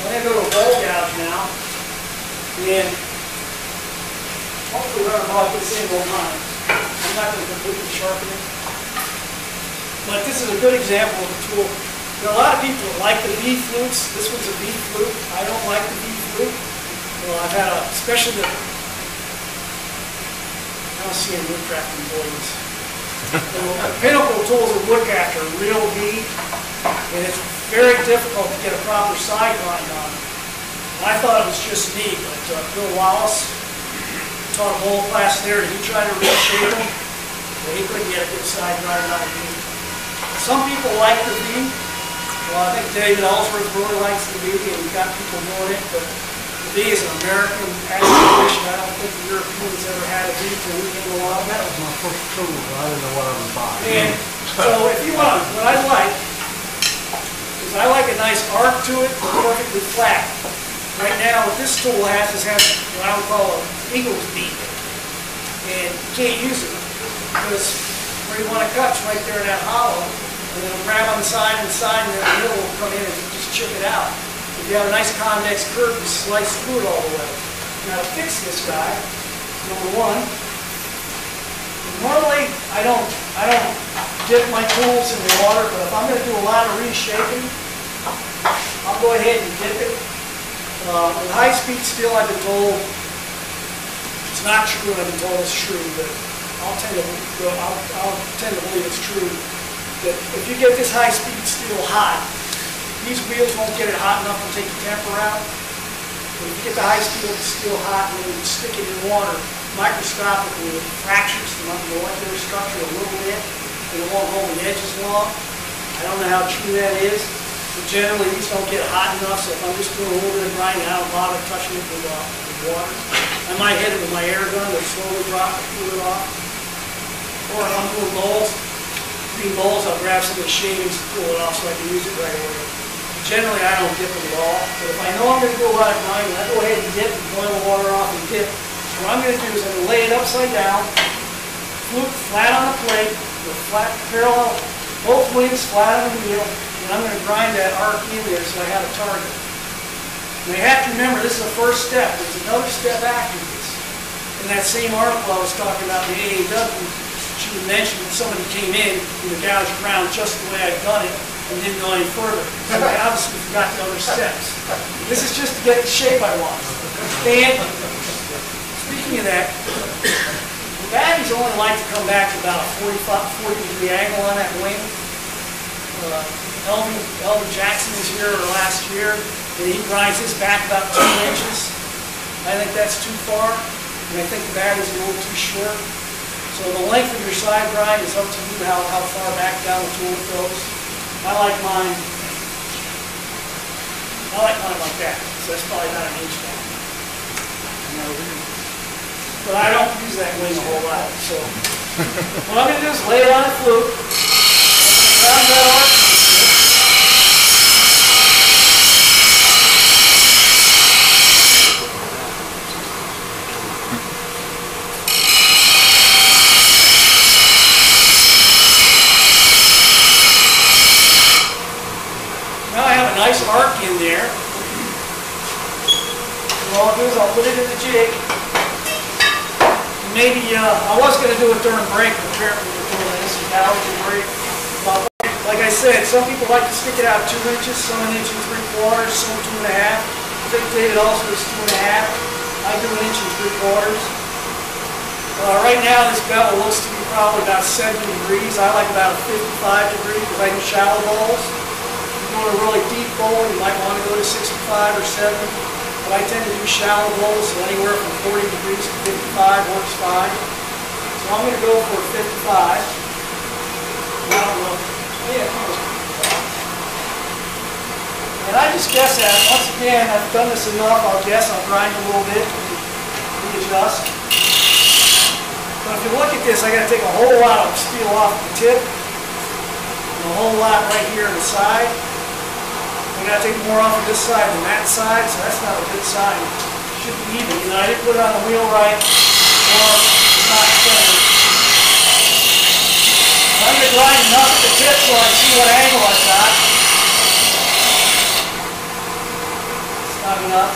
I'm going to go to a bowl gouge now, and hopefully we're going to block this in one time. I'm not going to completely sharpen it. But this is a good example of a tool. There are a lot of people that like the V flutes. This one's a V flute. I don't like the V flute. Well, I've had especially I don't see any woodcrafting employees. The pinnacle tools of woodcraft are real V, and it's very difficult to get a proper side grind on it. I thought it was just me, but Bill Wallace taught a whole class there, and he tried to reshape them, but he couldn't get a good side grind on a V. Some people like the V. Well, I think David Ellsworth really likes the V, and we've got people doing it, but the V is an American acquisition. I don't think the Europeans ever had a V till we came along. That was my first tool. I didn't know what I was buying. And so if you want, what I like is I like a nice arc to it, perfectly flat. Right now, what this tool has is what I would call an eagle's beak. And you can't use it because where you want to cut is right there in that hollow. And it'll grab on the side and the middle will come in and just chip it out. If you have a nice convex curve, you slice through it all the way. Now to fix this guy, number one, normally I don't dip my tools in the water, but if I'm going to do a lot of reshaping, I'll go ahead and dip it. With high-speed steel, I've been told, it's not true, and I've been told it's true, but I'll tend to believe it's true. That if you get this high-speed steel hot, these wheels won't get it hot enough to take the temper out. But if you get the high-speed steel hot and then you stick it in water, microscopically it fractures the molecular structure a little bit, and it won't hold the edges long. I don't know how true that is, but generally these don't get hot enough, so if I'm just doing a little bit of grinding, I don't bother touching it with water. I might hit it with my air gun to slowly drop the fluid off. Or if I'm doing bowls, I'll grab some of the shavings to pull it off so I can use it right away. Generally, I don't dip them at all, but if I know I'm going to do a lot of grinding, I go ahead and dip and boil the water off and dip. What I'm going to do is I'm going to lay it upside down, flute flat on the plate, with flat parallel, both wings flat on the wheel, and I'm going to grind that arc in there so I have a target. Now you have to remember, this is the first step. There's another step after this. In that same article I was talking about, the AAW, she mentioned that somebody came in and the gouge around just the way I'd done it and didn't go any further. So I obviously forgot the other steps. This is just to get the shape I want. And speaking of that, the baddies only like to come back to about a 40-degree angle on that wing. Elvin Jackson was here last year, and he grinds his back about 2 inches. I think that's too far, and I think the baddie's a little too short. So the length of your side grind is up to you how far back down the tool it goes. I like mine like that. So that's probably not an inch long. But I don't use that wing a whole lot. So what I'm going to do is lay it on a flute. Round that arc. Nice arc in there. And all I'll do is I'll put it in the jig. Maybe I was going to do it during break, but apparently we're doing this without the break. Like I said, some people like to stick it out 2 inches, some 1 3/4, some 2 1/2. I think David also is 2 1/2. I do 1 3/4. Right now this bevel looks to be probably about 70 degrees. I like about a 55 degree because I do shallow bowls. Doing a really deep bowl, you might want to go to 65 or 70, but I tend to do shallow bowls, so anywhere from 40 degrees to 55 works fine. So I'm going to go for 55. Now, and I just guess that, once again, I've done this enough, I'll grind a little bit, readjust. But if you look at this, I got to take a whole lot of steel off the tip, and a whole lot right here on the side. I got to take more off of this side than that side, so that's not a good sign. It should be even. I didn't put it on the wheel right, or it's not centered. I'm going to grind enough at the tip so I see what angle I've got. cocking up.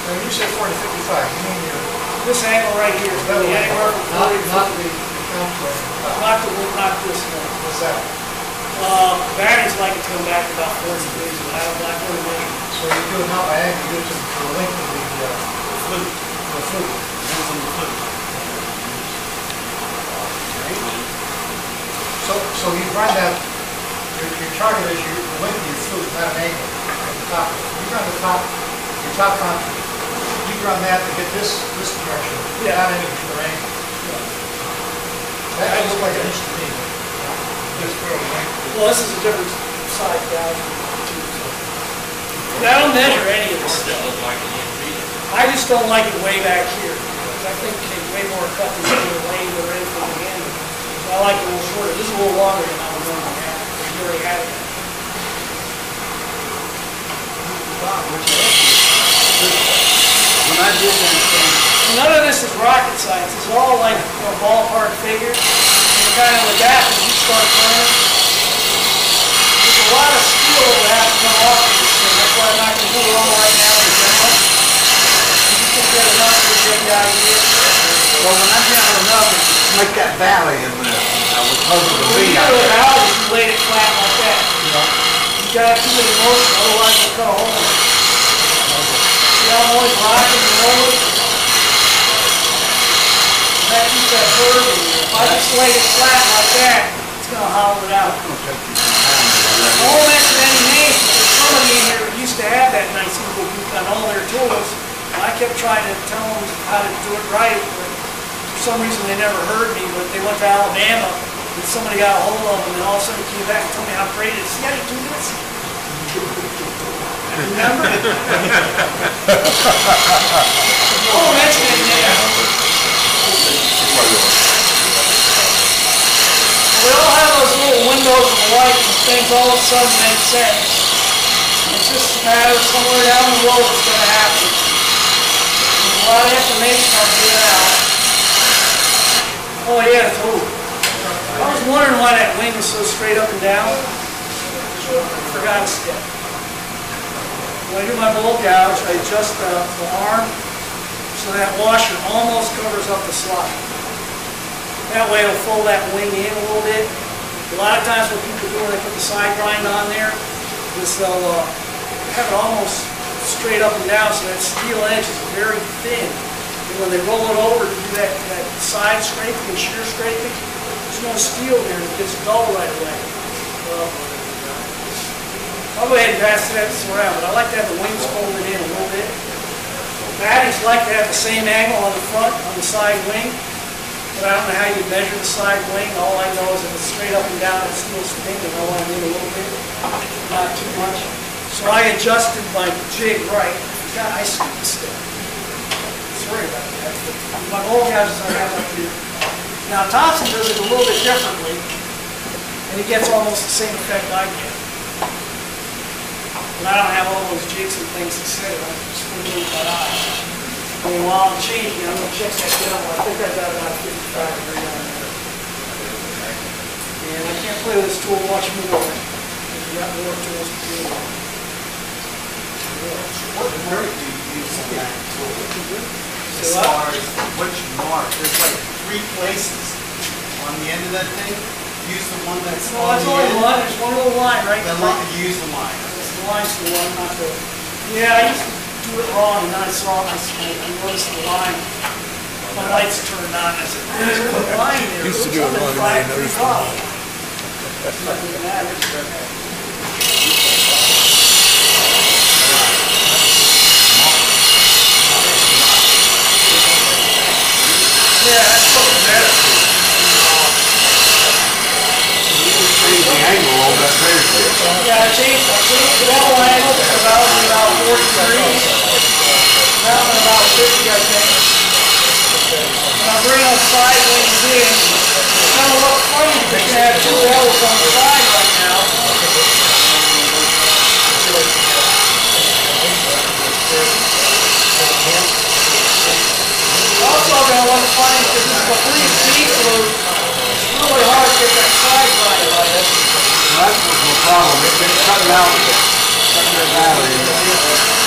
Now you said 40 to 55. You mean your This angle right here is going to be anywhere from 40 to 50. Not this one. What's that? Batteries like it to come back about 40 degrees, but I don't like to measure. So you do it not by angle, you do it to the length of the Flute. flute. Depends on the flute. So you run that, your target is the length of your flute, not an angle at the top. You run the top, your top contour. You run that to get this direction, Yeah. not any particular angle. That doesn't look like an inch to me. Well, this is a different size gouge. I don't measure any of this stuff. I just don't like it way back here, because I think it's way more cut than the lane or anything in the handle. So I like it a little shorter. This is a little longer than I would normally have. You already had it. When I did that thing, None of this is rocket science. It's all like ballpark figures. You kind of adapt as you start learning. There's a lot of skill that has to come off of this thing. That's why I'm not going to do it all right now in general. You just think that enough to get the idea. well, when I got enough to make that valley in there, I was hoping to When be you out do it there. out, you laid it flat like that. You got to keep it in motion, otherwise you'll cut a hole in it. See how I'm always rocking and rolling? That keeps that curve in there. If I just laid it flat like that, it's going to hollow it out. It's gonna take you some time to do I that. won't mention any names, but there's somebody in here who used to have that nice little booth on all their tools. And I kept trying to tell them how to do it right, but for some reason they never heard me. But they went to Alabama, and somebody got a hold of them, and all of a sudden came back and told me how great it is. See how you do this? Remember? I won't mention any names. We all have those little windows of light and things all of a sudden make sense. It's just a matter of somewhere down the road it's going to happen. There's a lot of information I'm giving out. Oh yeah, I was wondering why that wing is so straight up and down. I forgot a step. When I do my bolt gouge, I adjust the arm so that washer almost covers up the slot. That way it'll fold that wing in a little bit. A lot of times what people do when they put the side grind on there is they'll have it almost straight up and down so that steel edge is very thin. And when they roll it over to do that side scraping and shear scraping, there's no steel there and it gets dull right away. I'll go ahead and pass that around, but I like to have the wings folded in a little bit. Batties like to have the same angle on the front, on the side wing. But I don't know how you measure the side wing. All I know is if it's straight up and down, it's still spinning. I want to move a little bit, not too much. So I adjusted my jig right. God, I skipped a step. Sorry about that. My bolt gouges I have up here. Now Thompson does it a little bit differently, and he gets almost the same effect I get. And I don't have all those jigs and things to set it. I'm just going to move my eye. I mean, while I'm changing, I'm going to check that down. I think I got about 55 degree on there. And I can't play with this tool much more. I've got more tools to do. What mark do you use on that tool? As So far as which mark? There's like 3 places on the end of that thing. Use the one that's No, on that's the only end. one. There's one little line right Then there. like to use the line. The line's the one, not the... Yeah, I used to do it wrong, and then I saw it, I noticed the line. My lights turned on, I said, there's a line there. Used to do it wrong, and then I noticed the line. Nothing matters. Yeah, that's looking better. Change the angle on that paper. Yeah, I changed the wall angle to about 40 degrees. Now I'm about 50, I think. When I bring those side wings in, it's going to look funny because you have 2 L's on the side right now. It's also going to look funny because it's a complete see-through. It's really hard to get that side right like this. That's the problem. It's been cutting out that battery.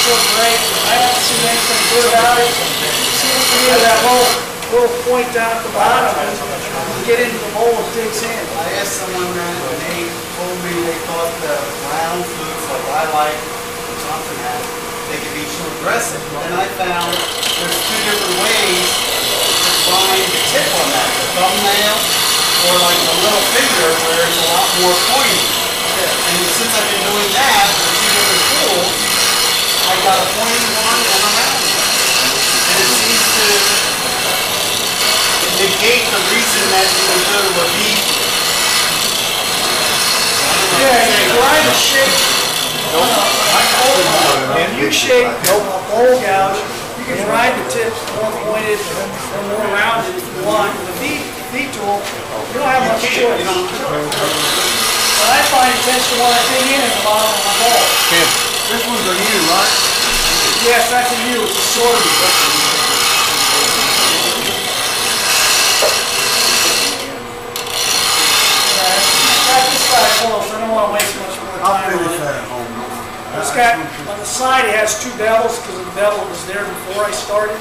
so great. I haven't seen anything good about it. It seems to me that little point down at the bottom, you get into the hole, it digs in. I asked someone that, and they told me they thought the round flutes, like I like, or something has, they could be too aggressive. And I found there's two different ways to find the tip on that. The thumbnail, or like the little finger, where it's a lot more pointy. And since I've been doing that with two different tools, I got a pointy one and a round one. And it seems to negate the reason that you would go to a beat. Yeah, you grind a shape. If you shape a bowl gouge, you can grind the tips more pointed or more rounded if you want. With a V tool, you don't have much choice. But I find it tends to want to dig in at the bottom of my bowl. This one's a U, right? Yes, that's a U. It's a sortie. Got this guy close. I don't want to waste much more I'll time on finish it. that at home. This guy, on the side, it has two bevels because the bevel was there before I started.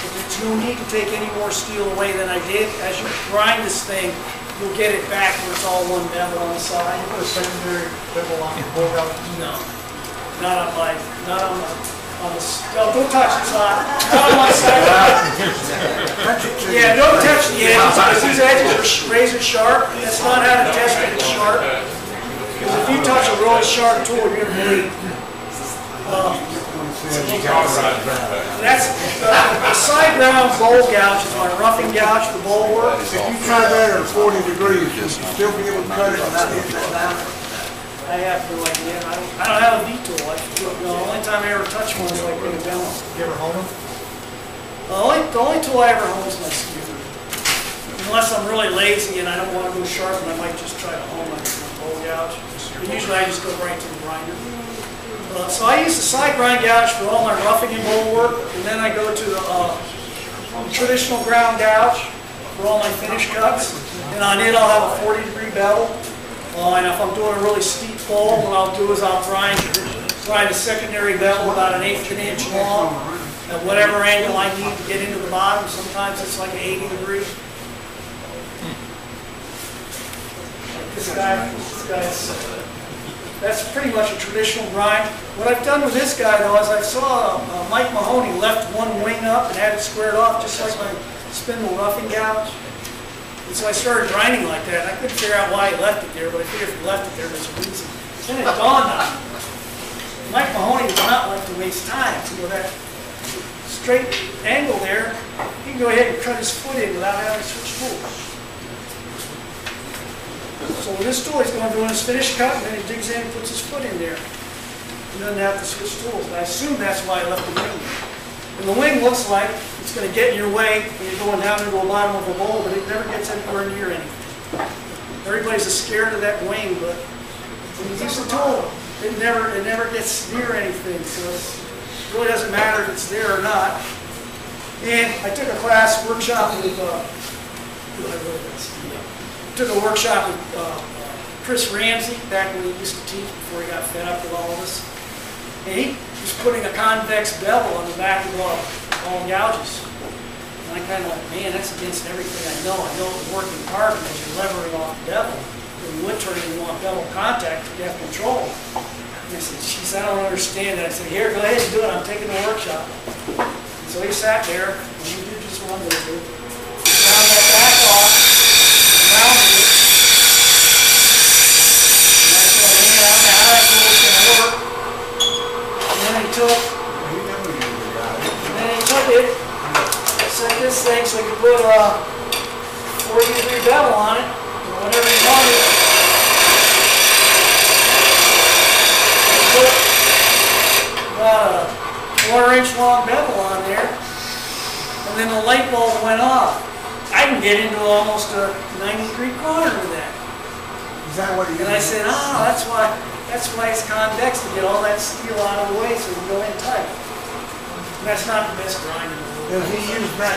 But there's no need to take any more steel away than I did. As you grind this thing, you'll get it back where it's all one bevel on the side. You put a secondary bevel on your bowl gouge? No, not on the, oh, don't touch it, not on my side. Yeah, don't touch the edges, because these edges are razor sharp. That's not how to test it, it's sharp. Because if you touch a really sharp tool, you're going to bleed. That's the side round bowl gouge is my roughing gouge for bowl work. If you try that at 40 degrees, you'll still be able to cut it without hitting that down. I have no idea. I don't have a V tool. The only time I ever touch one is like in a demo. You ever hone them? The only tool I ever hone is my skewer. Unless I'm really lazy and I don't want to go sharpen, I might just try to hone my bowl gouge. But usually I just go right to the grinder. So I use the side grind gouge for all my roughing and bowl work, and then I go to the traditional ground gouge for all my finish cuts. And on it I'll have a 40-degree bevel. And if I'm doing a really steep bowl, what I'll do is I'll grind a secondary bevel about 1/8 of an inch long at whatever angle I need to get into the bottom. Sometimes it's like 80 degrees. That's pretty much a traditional grind. What I've done with this guy though is I saw Mike Mahoney left one wing up and had it squared off just like my spindle roughing gouge. And so I started grinding like that, and I couldn't figure out why he left it there, but I figured if he left it there, there's a reason. Then it dawned on me. Mike Mahoney does not like to waste time. So with that straight angle there, he can go ahead and cut his foot in without having to switch tools. So with this tool, he's going to do his finish cut, and then he digs in and puts his foot in there. He doesn't have to switch tools. And I assume that's why he left the wing. And the wing looks like it's going to get in your way when you're going down into the bottom of a bowl, but it never gets anywhere near anything. Everybody's scared of that wing, but when you use the tool, it never gets near anything. So it really doesn't matter if it's there or not. And I took a class workshop with Chris Ramsey back when he used to teach before he got fed up with all this. And he was putting a convex bevel on the back of all gouges. And I kind of like, man, that's against everything I know. I know it's working carbon as you're levering off the bevel. In wood turning, you want bevel contact, you have control. And I said, geez, I don't understand that. I said, here, go ahead and do it. I'm taking the workshop. And so he sat there, and he did just one little bit. He round that back off, rounded it. And I said, man, I don't know how that tool's going to work. And then he took it, set this thing so you could put a 40-degree bevel on it, or whatever you wanted. And put about a 1/4-inch long bevel on there, and then the light bulb went off. I can get into almost a 90-degree corner with that. Is that what you And I said, that's why it's convex, to get all that steel out of the way so it can go in tight. And that's not the best grind in the world. Does he use that